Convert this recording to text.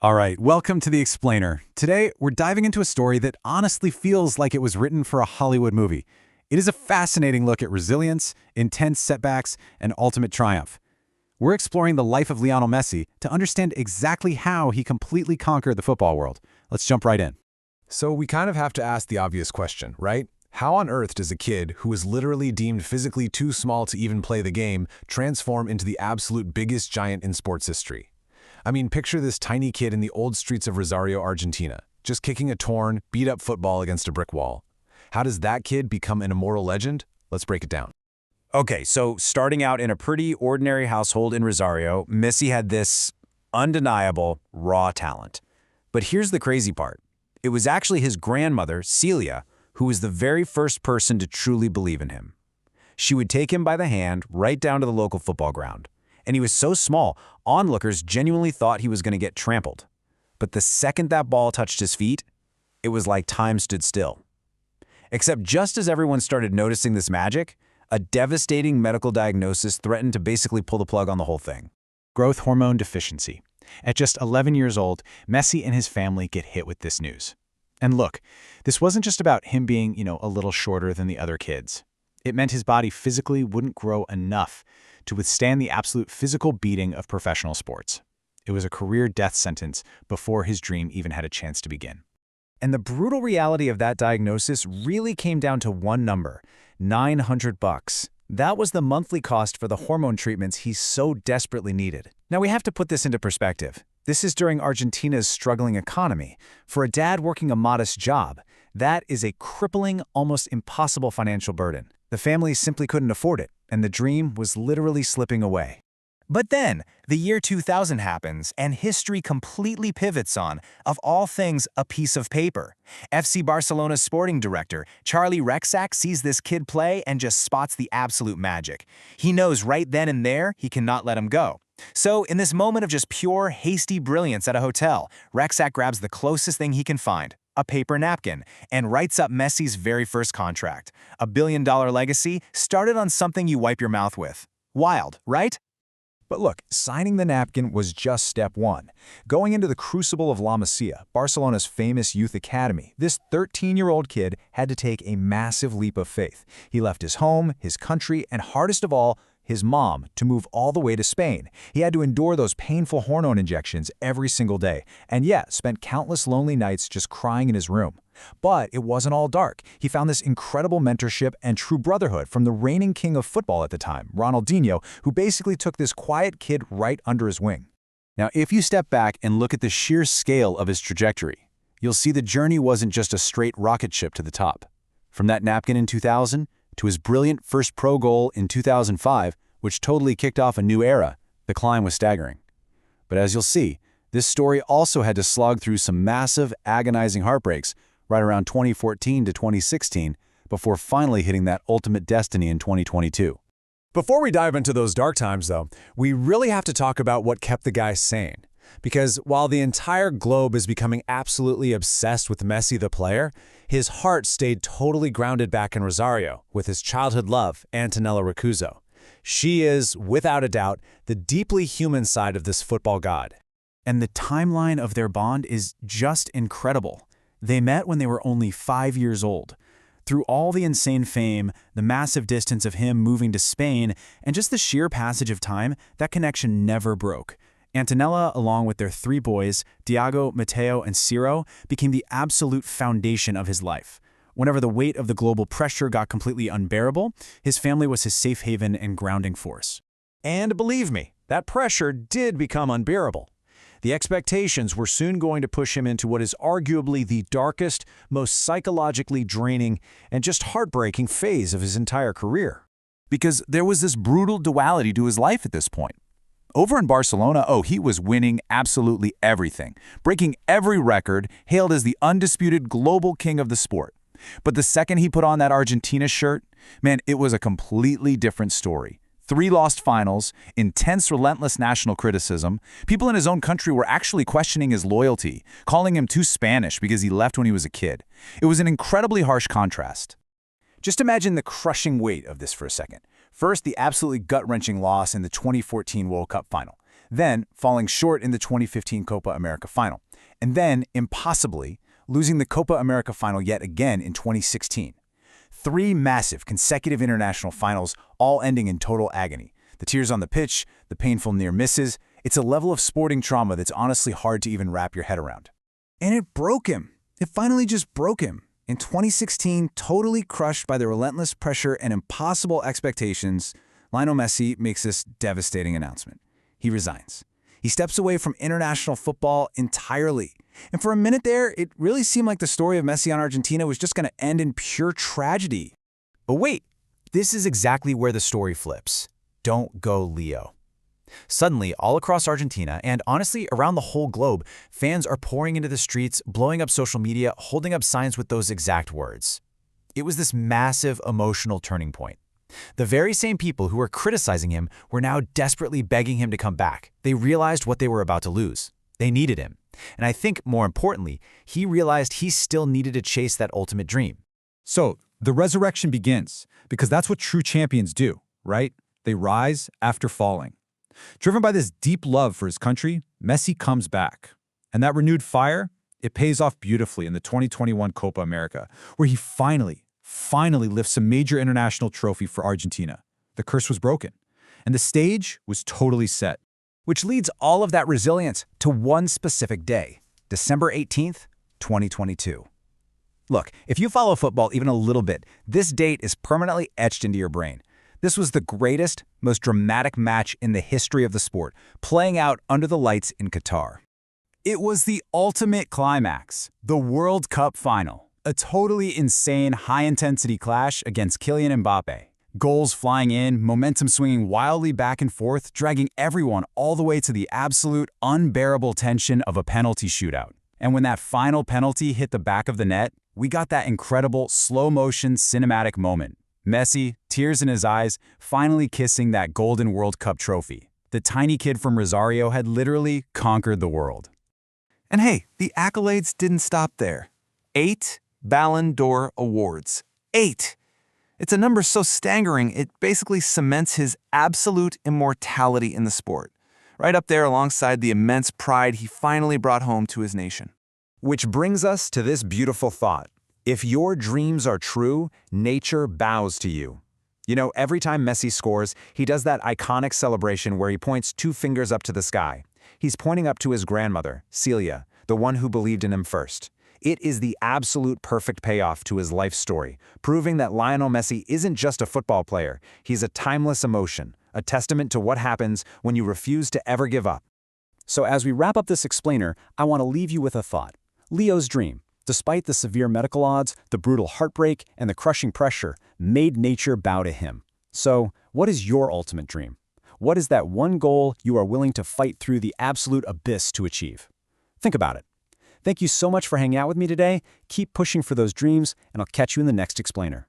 All right, welcome to The Explainer. Today, we're diving into a story that honestly feels like it was written for a Hollywood movie. It is a fascinating look at resilience, intense setbacks, and ultimate triumph. We're exploring the life of Lionel Messi to understand exactly how he completely conquered the football world. Let's jump right in. So we kind of have to ask the obvious question, right? How on earth does a kid who is literally deemed physically too small to even play the game transform into the absolute biggest giant in sports history? I mean, picture this tiny kid in the old streets of Rosario, Argentina, just kicking a torn, beat-up football against a brick wall. How does that kid become an immortal legend? Let's break it down. Okay, so starting out in a pretty ordinary household in Rosario, Messi had this undeniable, raw talent. But here's the crazy part. It was actually his grandmother, Celia, who was the very first person to truly believe in him. She would take him by the hand right down to the local football ground. And he was so small, onlookers genuinely thought he was going to get trampled. But the second that ball touched his feet, it was like time stood still. Except just as everyone started noticing this magic, a devastating medical diagnosis threatened to basically pull the plug on the whole thing. Growth hormone deficiency. At just 11 years old, Messi and his family get hit with this news. And look, this wasn't just about him being, a little shorter than the other kids. It meant his body physically wouldn't grow enough to withstand the absolute physical beating of professional sports. It was a career death sentence before his dream even had a chance to begin. And the brutal reality of that diagnosis really came down to one number, $900. That was the monthly cost for the hormone treatments he so desperately needed. Now we have to put this into perspective. This is during Argentina's struggling economy. For a dad working a modest job, that is a crippling, almost impossible financial burden. The family simply couldn't afford it, and the dream was literally slipping away. But then, the year 2000 happens, and history completely pivots on, of all things, a piece of paper. FC Barcelona's sporting director, Charlie Rexach, sees this kid play and just spots the absolute magic. He knows right then and there he cannot let him go. So, in this moment of just pure, hasty brilliance at a hotel, Rexach grabs the closest thing he can find, a paper napkin, and writes up Messi's very first contract. A billion-dollar legacy started on something you wipe your mouth with. Wild, right? But look, signing the napkin was just step one. Going into the crucible of La Masia, Barcelona's famous youth academy, this 13-year-old kid had to take a massive leap of faith. He left his home, his country, and hardest of all, his mom, to move all the way to Spain. He had to endure those painful hormone injections every single day, and spent countless lonely nights just crying in his room. But it wasn't all dark. He found this incredible mentorship and true brotherhood from the reigning king of football at the time, Ronaldinho, who basically took this quiet kid right under his wing. Now, if you step back and look at the sheer scale of his trajectory, you'll see the journey wasn't just a straight rocket ship to the top. From that napkin in 2000 to his brilliant first pro goal in 2005, which totally kicked off a new era, the climb was staggering. But as you'll see, this story also had to slog through some massive, agonizing heartbreaks right around 2014 to 2016 before finally hitting that ultimate destiny in 2022. Before we dive into those dark times, though, we really have to talk about what kept the guy sane. Because while the entire globe is becoming absolutely obsessed with Messi the player, his heart stayed totally grounded back in Rosario with his childhood love, Antonela Roccuzzo. She is, without a doubt, the deeply human side of this football god. And the timeline of their bond is just incredible. They met when they were only 5 years old. Through all the insane fame, the massive distance of him moving to Spain, and just the sheer passage of time, that connection never broke. Antonella, along with their 3 boys, Diago, Mateo, and Ciro, became the absolute foundation of his life. Whenever the weight of the global pressure got completely unbearable, his family was his safe haven and grounding force. And believe me, that pressure did become unbearable. The expectations were soon going to push him into what is arguably the darkest, most psychologically draining, and just heartbreaking phase of his entire career. Because there was this brutal duality to his life at this point. Over in Barcelona, he was winning absolutely everything, breaking every record, hailed as the undisputed global king of the sport. But the second he put on that Argentina shirt, man, it was a completely different story. 3 lost finals, intense, relentless national criticism. People in his own country were actually questioning his loyalty, calling him too Spanish because he left when he was a kid. It was an incredibly harsh contrast. Just imagine the crushing weight of this for a second. First, the absolutely gut-wrenching loss in the 2014 World Cup final. then falling short in the 2015 Copa America final, and then, impossibly, losing the Copa America final yet again in 2016. 3 massive consecutive international finals, all ending in total agony. The tears on the pitch, the painful near misses, it's a level of sporting trauma that's honestly hard to even wrap your head around. And it broke him. It finally just broke him. In 2016, totally crushed by the relentless pressure and impossible expectations, Lionel Messi makes this devastating announcement. He resigns. He steps away from international football entirely. And for a minute there, it really seemed like the story of Messi on Argentina was just going to end in pure tragedy. But wait, this is exactly where the story flips. Don't go Leo. Suddenly, all across Argentina, and honestly around the whole globe, fans are pouring into the streets, blowing up social media, holding up signs with those exact words. It was this massive emotional turning point. The very same people who were criticizing him were now desperately begging him to come back. They realized what they were about to lose. They needed him. And I think, more importantly, he realized he still needed to chase that ultimate dream. So, the resurrection begins, because that's what true champions do, right? They rise after falling. Driven by this deep love for his country, Messi comes back. And that renewed fire, it pays off beautifully in the 2021 Copa America, where he finally lifts a major international trophy for Argentina. The curse was broken, and the stage was totally set. Which leads all of that resilience to one specific day, December 18th, 2022. Look, if you follow football even a little bit, this date is permanently etched into your brain. This was the greatest, most dramatic match in the history of the sport, playing out under the lights in Qatar. It was the ultimate climax, the World Cup final, a totally insane high-intensity clash against Kylian Mbappe. Goals flying in, momentum swinging wildly back and forth, dragging everyone all the way to the absolute unbearable tension of a penalty shootout. And when that final penalty hit the back of the net, we got that incredible slow-motion cinematic moment. Messi, tears in his eyes, finally kissing that golden World Cup trophy. The tiny kid from Rosario had literally conquered the world. And hey, the accolades didn't stop there. 8 Ballon d'Or awards. 8! It's a number so staggering, it basically cements his absolute immortality in the sport, right up there alongside the immense pride he finally brought home to his nation. Which brings us to this beautiful thought. If your dreams are true, nature bows to you. You know, every time Messi scores, he does that iconic celebration where he points 2 fingers up to the sky. He's pointing up to his grandmother, Celia, the one who believed in him first. It is the absolute perfect payoff to his life story, proving that Lionel Messi isn't just a football player. He's a timeless emotion, a testament to what happens when you refuse to ever give up. So as we wrap up this explainer, I want to leave you with a thought. Leo's dream, despite the severe medical odds, the brutal heartbreak, and the crushing pressure, made nature bow to him. So, what is your ultimate dream? What is that one goal you are willing to fight through the absolute abyss to achieve? Think about it. Thank you so much for hanging out with me today. Keep pushing for those dreams, and I'll catch you in the next explainer.